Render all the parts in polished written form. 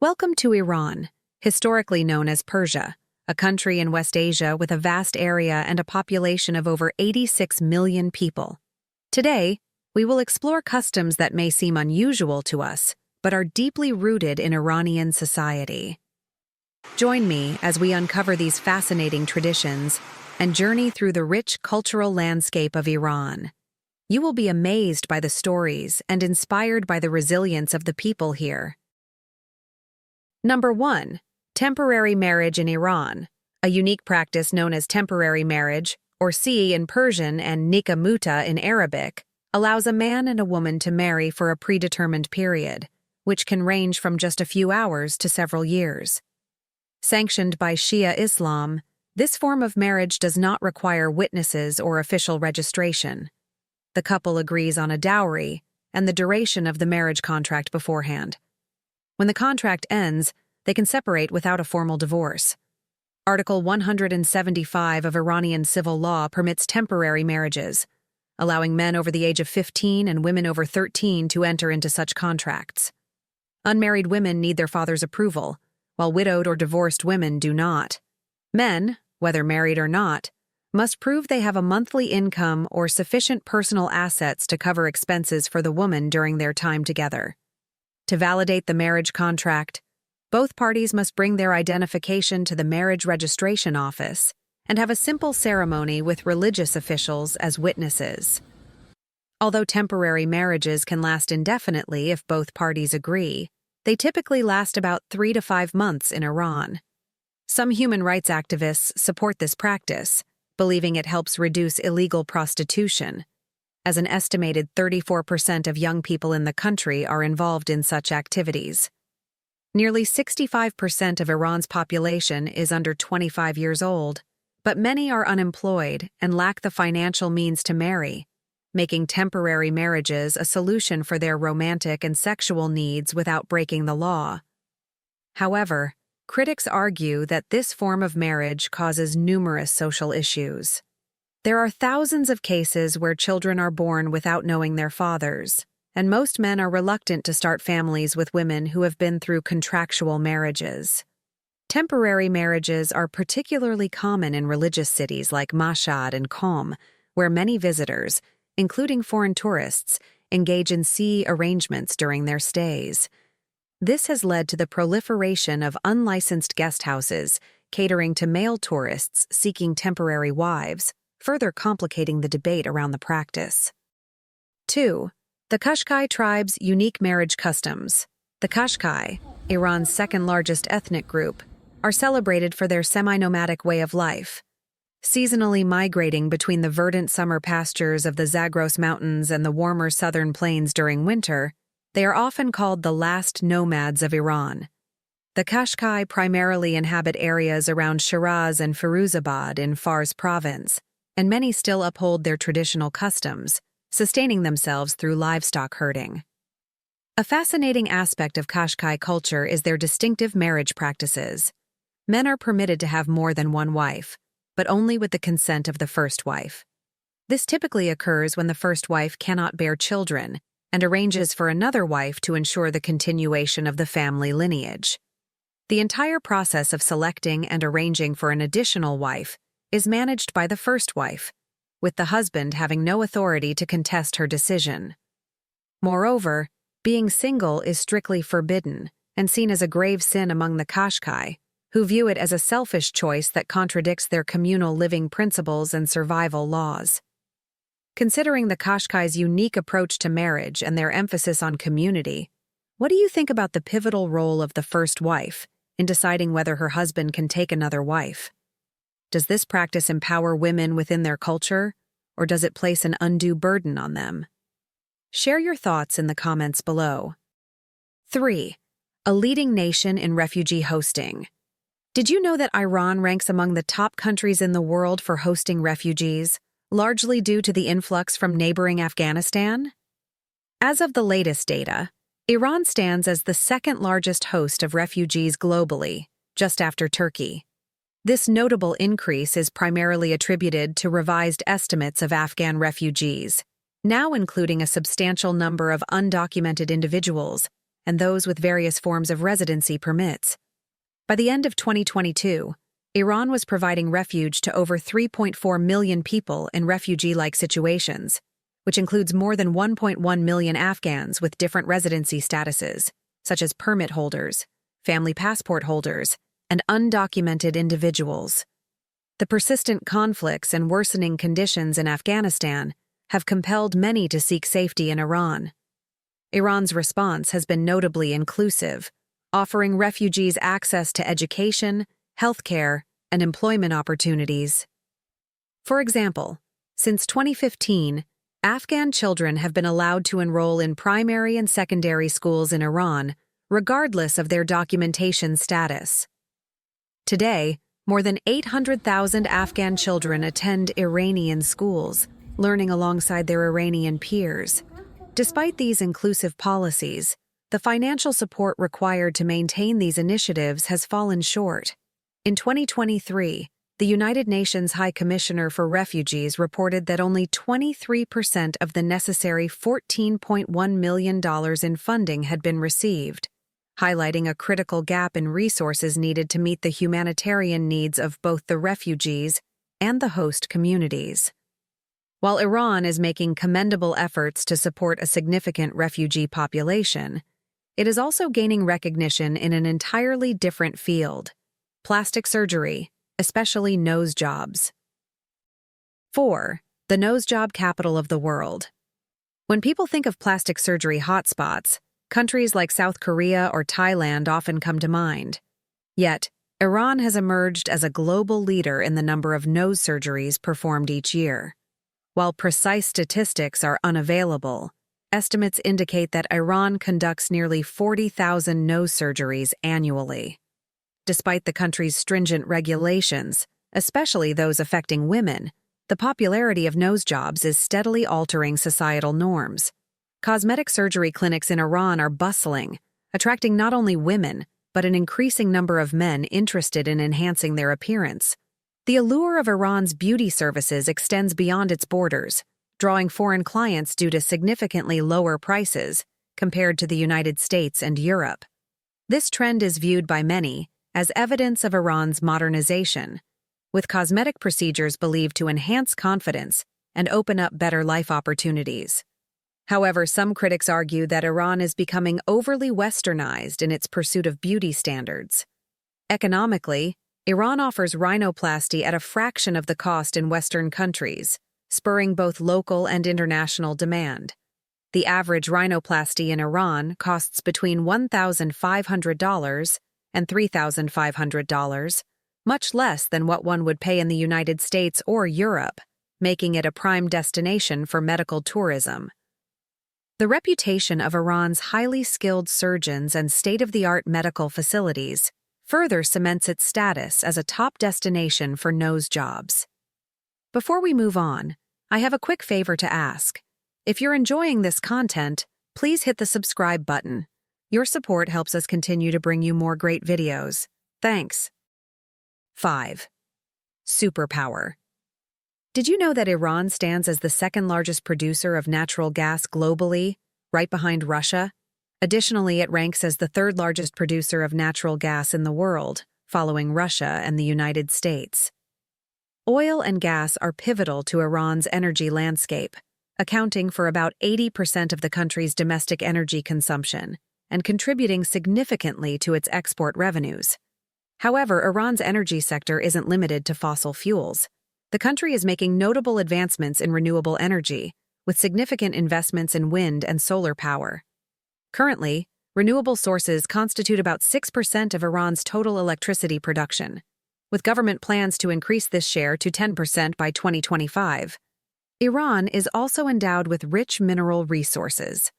Welcome to Iran, historically known as Persia, a country in West Asia with a vast area and a population of over 86 million people. Today, we will explore customs that may seem unusual to us, but are deeply rooted in Iranian society. Join me as we uncover these fascinating traditions and journey through the rich cultural landscape of Iran. You will be amazed by the stories and inspired by the resilience of the people here. Number 1. Temporary marriage in Iran, a unique practice known as temporary marriage, or si in Persian and nikah muta in Arabic, allows a man and a woman to marry for a predetermined period, which can range from just a few hours to several years. Sanctioned by Shia Islam, this form of marriage does not require witnesses or official registration. The couple agrees on a dowry and the duration of the marriage contract beforehand. When the contract ends, they can separate without a formal divorce. Article 175 of Iranian civil law permits temporary marriages, allowing men over the age of 15 and women over 13 to enter into such contracts. Unmarried women need their father's approval, while widowed or divorced women do not. Men, whether married or not, must prove they have a monthly income or sufficient personal assets to cover expenses for the woman during their time together. To validate the marriage contract, both parties must bring their identification to the marriage registration office and have a simple ceremony with religious officials as witnesses. Although temporary marriages can last indefinitely if both parties agree, they typically last about 3 to 5 months in Iran. Some human rights activists support this practice, believing it helps reduce illegal prostitution, as an estimated 34% of young people in the country are involved in such activities. Nearly 65% of Iran's population is under 25 years old, but many are unemployed and lack the financial means to marry, making temporary marriages a solution for their romantic and sexual needs without breaking the law. However, critics argue that this form of marriage causes numerous social issues. There are thousands of cases where children are born without knowing their fathers, and most men are reluctant to start families with women who have been through contractual marriages. Temporary marriages are particularly common in religious cities like Mashhad and Qom, where many visitors, including foreign tourists, engage in si arrangements during their stays. This has led to the proliferation of unlicensed guest houses catering to male tourists seeking temporary wives, further complicating the debate around the practice. 2. The Qashqai tribe's unique marriage customs. The Qashqai, Iran's second-largest ethnic group, are celebrated for their semi-nomadic way of life. Seasonally migrating between the verdant summer pastures of the Zagros Mountains and the warmer southern plains during winter, they are often called the last nomads of Iran. The Qashqai primarily inhabit areas around Shiraz and Firuzabad in Fars province, and many still uphold their traditional customs, sustaining themselves through livestock herding. A fascinating aspect of Qashqai culture is their distinctive marriage practices. Men are permitted to have more than one wife, but only with the consent of the first wife. This typically occurs when the first wife cannot bear children and arranges for another wife to ensure the continuation of the family lineage. The entire process of selecting and arranging for an additional wife is managed by the first wife, with the husband having no authority to contest her decision. Moreover, being single is strictly forbidden and seen as a grave sin among the Qashqai, who view it as a selfish choice that contradicts their communal living principles and survival laws. Considering the Qashqai's unique approach to marriage and their emphasis on community, what do you think about the pivotal role of the first wife in deciding whether her husband can take another wife? Does this practice empower women within their culture, or does it place an undue burden on them? Share your thoughts in the comments below. 3. A leading nation in refugee hosting. Did you know that Iran ranks among the top countries in the world for hosting refugees, largely due to the influx from neighboring Afghanistan? As of the latest data, Iran stands as the second-largest host of refugees globally, just after Turkey. This notable increase is primarily attributed to revised estimates of Afghan refugees, now including a substantial number of undocumented individuals and those with various forms of residency permits. By the end of 2022, Iran was providing refuge to over 3.4 million people in refugee-like situations, which includes more than 1.1 million Afghans with different residency statuses, such as permit holders, family passport holders, and undocumented individuals. The persistent conflicts and worsening conditions in Afghanistan have compelled many to seek safety in Iran. Iran's response has been notably inclusive, offering refugees access to education, healthcare, and employment opportunities. For example, since 2015, Afghan children have been allowed to enroll in primary and secondary schools in Iran, regardless of their documentation status. Today, more than 800,000 Afghan children attend Iranian schools, learning alongside their Iranian peers. Despite these inclusive policies, the financial support required to maintain these initiatives has fallen short. In 2023, the United Nations High Commissioner for Refugees reported that only 23% of the necessary $14.1 million in funding had been received, highlighting a critical gap in resources needed to meet the humanitarian needs of both the refugees and the host communities. While Iran is making commendable efforts to support a significant refugee population, it is also gaining recognition in an entirely different field: plastic surgery, especially nose jobs. 4. The nose job capital of the world. When people think of plastic surgery hotspots, countries like South Korea or Thailand often come to mind. Yet, Iran has emerged as a global leader in the number of nose surgeries performed each year. While precise statistics are unavailable, estimates indicate that Iran conducts nearly 40,000 nose surgeries annually. Despite the country's stringent regulations, especially those affecting women, the popularity of nose jobs is steadily altering societal norms. Cosmetic surgery clinics in Iran are bustling, attracting not only women, but an increasing number of men interested in enhancing their appearance. The allure of Iran's beauty services extends beyond its borders, drawing foreign clients due to significantly lower prices compared to the United States and Europe. This trend is viewed by many as evidence of Iran's modernization, with cosmetic procedures believed to enhance confidence and open up better life opportunities. However, some critics argue that Iran is becoming overly westernized in its pursuit of beauty standards. Economically, Iran offers rhinoplasty at a fraction of the cost in Western countries, spurring both local and international demand. The average rhinoplasty in Iran costs between $1,500 and $3,500, much less than what one would pay in the United States or Europe, making it a prime destination for medical tourism. The reputation of Iran's highly skilled surgeons and state-of-the-art medical facilities further cements its status as a top destination for nose jobs. Before we move on, I have a quick favor to ask. If you're enjoying this content, please hit the subscribe button. Your support helps us continue to bring you more great videos. Thanks. 5. Superpower. Did you know that Iran stands as the second largest producer of natural gas globally, right behind Russia? Additionally, it ranks as the third largest producer of natural gas in the world, following Russia and the United States. Oil and gas are pivotal to Iran's energy landscape, accounting for about 80% of the country's domestic energy consumption and contributing significantly to its export revenues. However, Iran's energy sector isn't limited to fossil fuels. The country is making notable advancements in renewable energy, with significant investments in wind and solar power. Currently, renewable sources constitute about 6% of Iran's total electricity production, with government plans to increase this share to 10% by 2025. Iran is also endowed with rich mineral resources.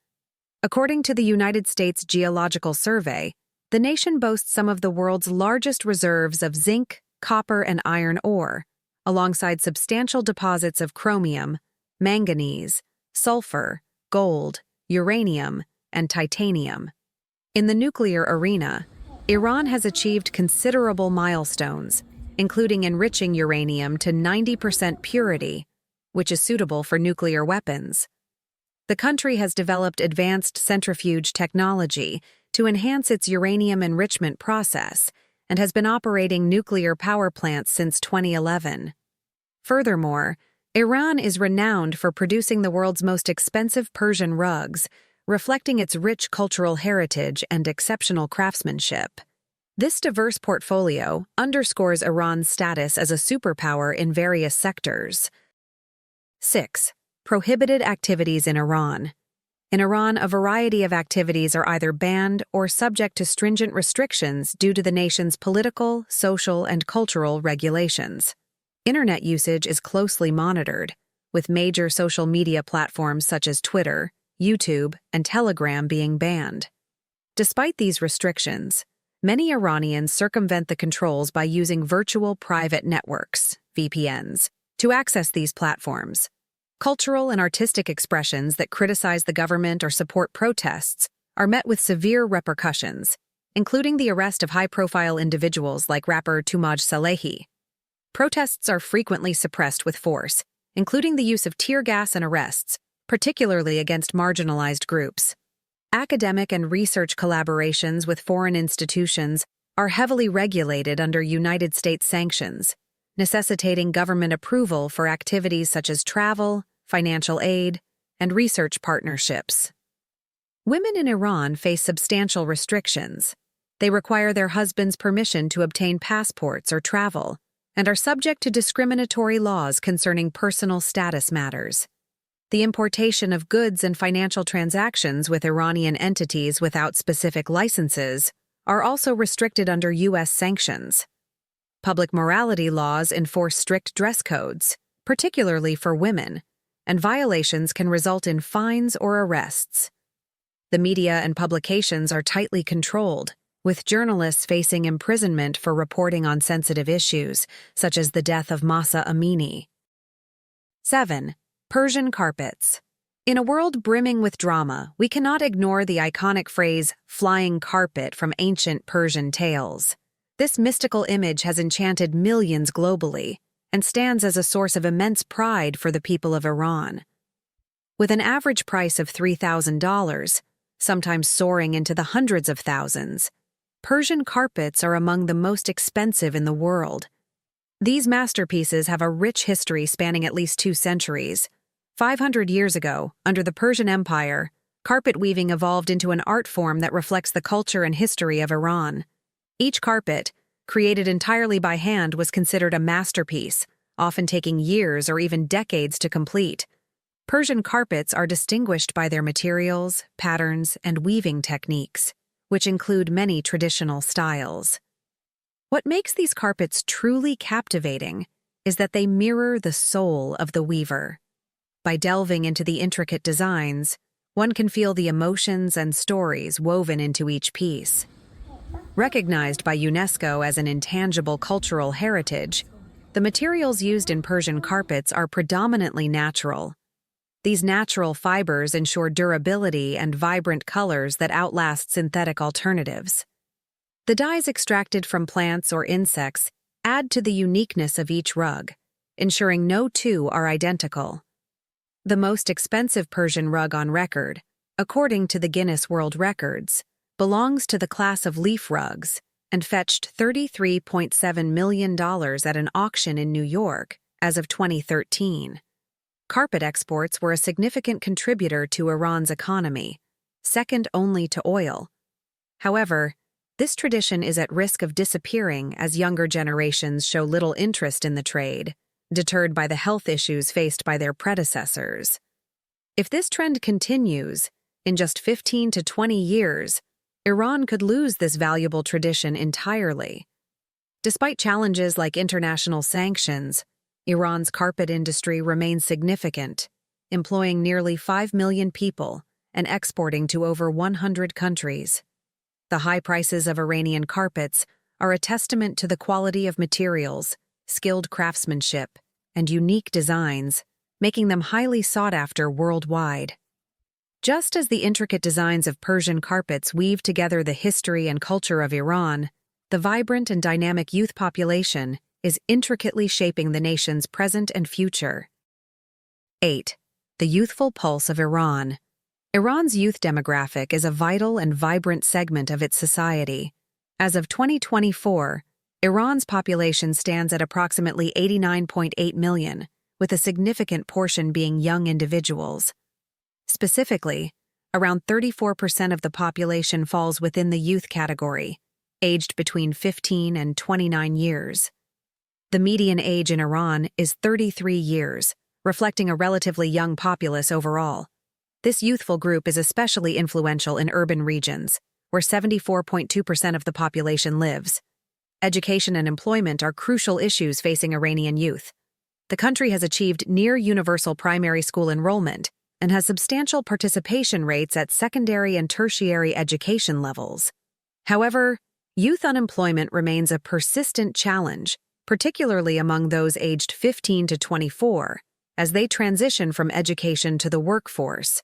According to the United States Geological Survey, the nation boasts some of the world's largest reserves of zinc, copper, and iron ore, alongside substantial deposits of chromium, manganese, sulfur, gold, uranium, and titanium. In the nuclear arena, Iran has achieved considerable milestones, including enriching uranium to 90% purity, which is suitable for nuclear weapons. The country has developed advanced centrifuge technology to enhance its uranium enrichment process and has been operating nuclear power plants since 2011. Furthermore, Iran is renowned for producing the world's most expensive Persian rugs, reflecting its rich cultural heritage and exceptional craftsmanship. This diverse portfolio underscores Iran's status as a superpower in various sectors. 6. Prohibited activities in Iran. In Iran, a variety of activities are either banned or subject to stringent restrictions due to the nation's political, social, and cultural regulations. Internet usage is closely monitored, with major social media platforms such as Twitter, YouTube, and Telegram being banned. Despite these restrictions, many Iranians circumvent the controls by using virtual private networks, VPNs, to access these platforms. Cultural and artistic expressions that criticize the government or support protests are met with severe repercussions, including the arrest of high-profile individuals like rapper Tumaj Salehi. Protests are frequently suppressed with force, including the use of tear gas and arrests, particularly against marginalized groups. Academic and research collaborations with foreign institutions are heavily regulated under United States sanctions, necessitating government approval for activities such as travel, financial aid, and research partnerships. Women in Iran face substantial restrictions. They require their husband's permission to obtain passports or travel, and are subject to discriminatory laws concerning personal status matters. The importation of goods and financial transactions with Iranian entities without specific licenses are also restricted under U.S. sanctions. Public morality laws enforce strict dress codes, particularly for women, and violations can result in fines or arrests. The media and publications are tightly controlled, with journalists facing imprisonment for reporting on sensitive issues, such as the death of Mahsa Amini. 7. Persian Carpets. In a world brimming with drama, we cannot ignore the iconic phrase, flying carpet, from ancient Persian tales. This mystical image has enchanted millions globally and stands as a source of immense pride for the people of Iran. With an average price of $3,000, sometimes soaring into the hundreds of thousands, Persian carpets are among the most expensive in the world. These masterpieces have a rich history spanning at least 2 centuries. 500 years ago, under the Persian Empire, carpet weaving evolved into an art form that reflects the culture and history of Iran. Each carpet, created entirely by hand, was considered a masterpiece, often taking years or even decades to complete. Persian carpets are distinguished by their materials, patterns, and weaving techniques, which include many traditional styles. What makes these carpets truly captivating is that they mirror the soul of the weaver. By delving into the intricate designs, one can feel the emotions and stories woven into each piece. Recognized by UNESCO as an intangible cultural heritage, the materials used in Persian carpets are predominantly natural. These natural fibers ensure durability and vibrant colors that outlast synthetic alternatives. The dyes extracted from plants or insects add to the uniqueness of each rug, ensuring no two are identical. The most expensive Persian rug on record, according to the Guinness World Records, belongs to the class of leaf rugs and fetched $33.7 million at an auction in New York as of 2013. Carpet exports were a significant contributor to Iran's economy, second only to oil. However, this tradition is at risk of disappearing as younger generations show little interest in the trade, deterred by the health issues faced by their predecessors. If this trend continues, in just 15 to 20 years, Iran could lose this valuable tradition entirely. Despite challenges like international sanctions, Iran's carpet industry remains significant, employing nearly 5 million people and exporting to over 100 countries. The high prices of Iranian carpets are a testament to the quality of materials, skilled craftsmanship, and unique designs, making them highly sought after worldwide. Just as the intricate designs of Persian carpets weave together the history and culture of Iran, the vibrant and dynamic youth population is intricately shaping the nation's present and future. 8. The youthful pulse of Iran. Iran's youth demographic is a vital and vibrant segment of its society. As of 2024, Iran's population stands at approximately 89.8 million, with a significant portion being young individuals. Specifically, around 34% of the population falls within the youth category, aged between 15 and 29 years. The median age in Iran is 33 years, reflecting a relatively young populace overall. This youthful group is especially influential in urban regions, where 74.2% of the population lives. Education and employment are crucial issues facing Iranian youth. The country has achieved near-universal primary school enrollment and has substantial participation rates at secondary and tertiary education levels. However, youth unemployment remains a persistent challenge, particularly among those aged 15 to 24, as they transition from education to the workforce.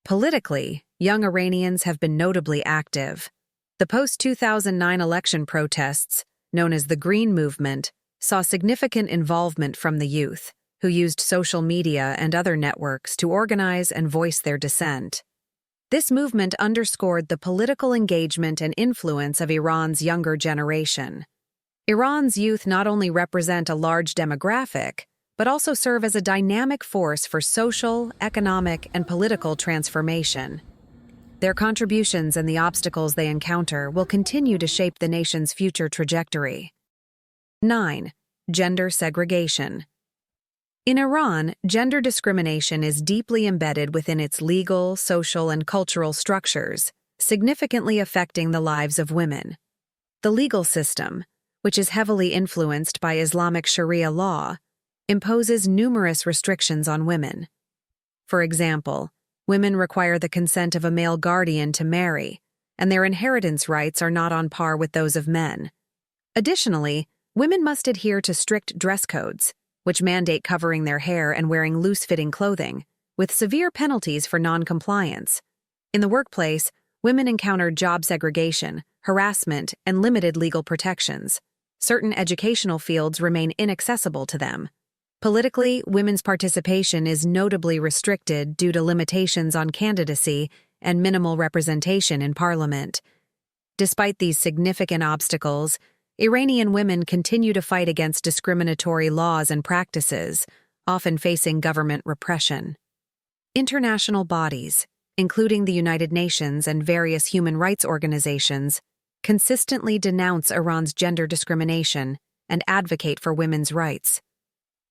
Politically, young Iranians have been notably active. The post-2009 election protests, known as the Green Movement, saw significant involvement from the youth, who used social media and other networks to organize and voice their dissent. This movement underscored the political engagement and influence of Iran's younger generation. Iran's youth not only represent a large demographic, but also serve as a dynamic force for social, economic, and political transformation. Their contributions and the obstacles they encounter will continue to shape the nation's future trajectory. 9. Gender segregation. In Iran, gender discrimination is deeply embedded within its legal, social, and cultural structures, significantly affecting the lives of women. The legal system, which is heavily influenced by Islamic Sharia law, imposes numerous restrictions on women. For example, women require the consent of a male guardian to marry, and their inheritance rights are not on par with those of men. Additionally, women must adhere to strict dress codes, which mandate covering their hair and wearing loose-fitting clothing, with severe penalties for non-compliance. In the workplace, women encounter job segregation, harassment, and limited legal protections. Certain educational fields remain inaccessible to them. Politically, women's participation is notably restricted due to limitations on candidacy and minimal representation in parliament. Despite these significant obstacles, Iranian women continue to fight against discriminatory laws and practices, often facing government repression. International bodies, including the United Nations and various human rights organizations, consistently denounce Iran's gender discrimination and advocate for women's rights.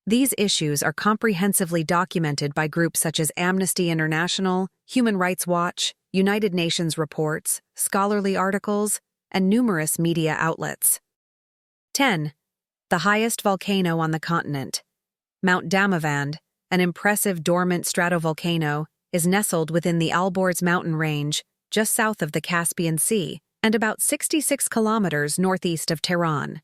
These issues are comprehensively documented by groups such as Amnesty International, Human Rights Watch, United Nations reports, scholarly articles, and numerous media outlets. 10. The highest volcano on the continent. Mount Damavand, an impressive dormant stratovolcano, is nestled within the Alborz mountain range, just south of the Caspian Sea, and about 66 kilometers northeast of Tehran.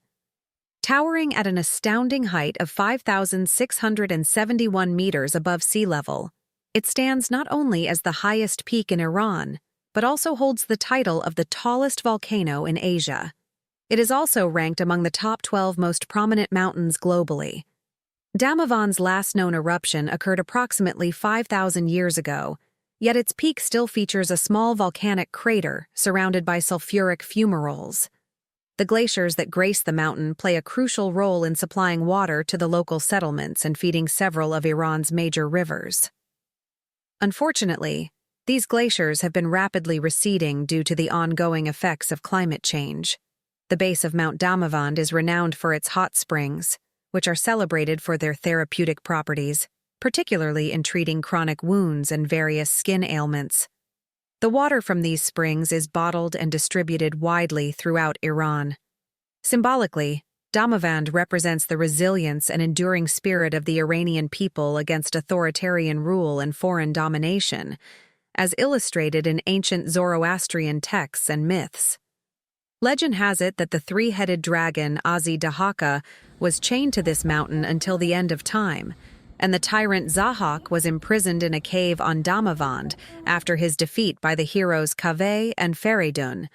Towering at an astounding height of 5,671 meters above sea level, it stands not only as the highest peak in Iran, but also holds the title of the tallest volcano in Asia. It is also ranked among the top 12 most prominent mountains globally. Damavand's last known eruption occurred approximately 5,000 years ago, yet its peak still features a small volcanic crater surrounded by sulfuric fumaroles. The glaciers that grace the mountain play a crucial role in supplying water to the local settlements and feeding several of Iran's major rivers. Unfortunately, these glaciers have been rapidly receding due to the ongoing effects of climate change. The base of Mount Damavand is renowned for its hot springs, which are celebrated for their therapeutic properties, particularly in treating chronic wounds and various skin ailments. The water from these springs is bottled and distributed widely throughout Iran. Symbolically, Damavand represents the resilience and enduring spirit of the Iranian people against authoritarian rule and foreign domination, as illustrated in ancient Zoroastrian texts and myths. Legend has it that the three-headed dragon Dahaka was chained to this mountain until the end of time, and the tyrant Zahak was imprisoned in a cave on Damavand after his defeat by the heroes Kaveh and Feridun.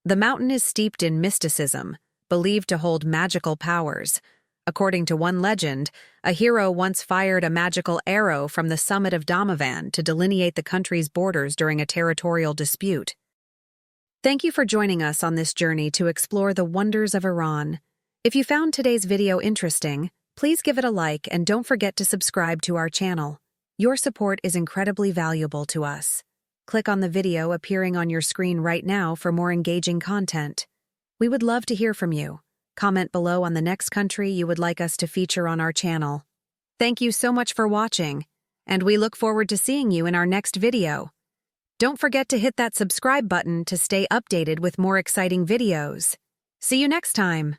The mountain is steeped in mysticism, believed to hold magical powers, According to one legend, a hero once fired a magical arrow from the summit of Damavand to delineate the country's borders during a territorial dispute. Thank you for joining us on this journey to explore the wonders of Iran. If you found today's video interesting, please give it a like and don't forget to subscribe to our channel. Your support is incredibly valuable to us. Click on the video appearing on your screen right now for more engaging content. We would love to hear from you. Comment below on the next country you would like us to feature on our channel. Thank you so much for watching, and we look forward to seeing you in our next video. Don't forget to hit that subscribe button to stay updated with more exciting videos. See you next time!